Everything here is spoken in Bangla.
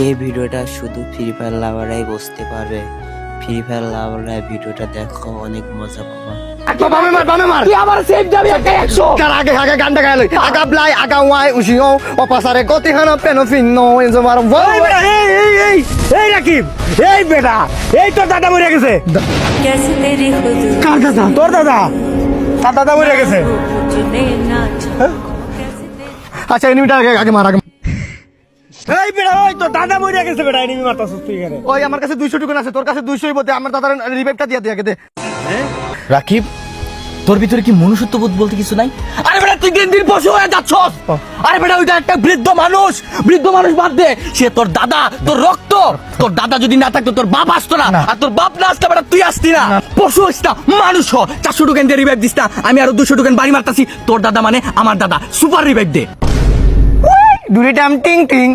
এই ভিডিওটা শুধু ফ্রি ফায়ার লাভাররাই বুঝতে পারবে। ফ্রি ফায়ার লাভাররা ভিডিওটা দেখো, অনেক মজা পাবা। তুই আমার সেভ যাবি একটা 100 Cara aga ganda kali. Aga blai aga wai usio o pasare goti hana peno finno enzo maro vo. এই বেটা এই রাকিব এই বেটা এই তোর দাদা মরে গেছে कैसे तेरी खुद কার দাদা তোর দাদা তার দাদা মরে গেছে मुझे ना Acha enemy ta age mara. এই বেটা ওই তোর দাদা মরে গেছে বেটা এনিমি মারতাছস তুই এখানে ওই আমার কাছে 200 টুকুন আছে, তোর কাছে 200 ই বলতে আমার দাদার রিভাইভটা দিয়া দিয়া দে। রাকিব, তোর ভিতরে কি মনুষ্যত্ববোধ বলতে কিছু নাই? আরে বেটা তুই দিন দিন পশু হয়ে যাচ্ছস। আরে বেটা ওইটা একটা বৃদ্ধ মানুষ বাদ দে, সে তোর দাদা, তোর রক্ত। তোর দাদা যদি না থাকতো তোর বাপ আসতো না, আর তোর বাপ না আসতো বেটা তুই আসতি না। পশু হইস না, মানুষ হ। 400 টোকেন দিয়ে রিভাইভ দিস না, আমি আরো 200 টোকেন বাড়ি মারতাছি। তোর দাদা মানে আমার দাদা, সুপার রিভাইভ দে। দুইটা টিং টিং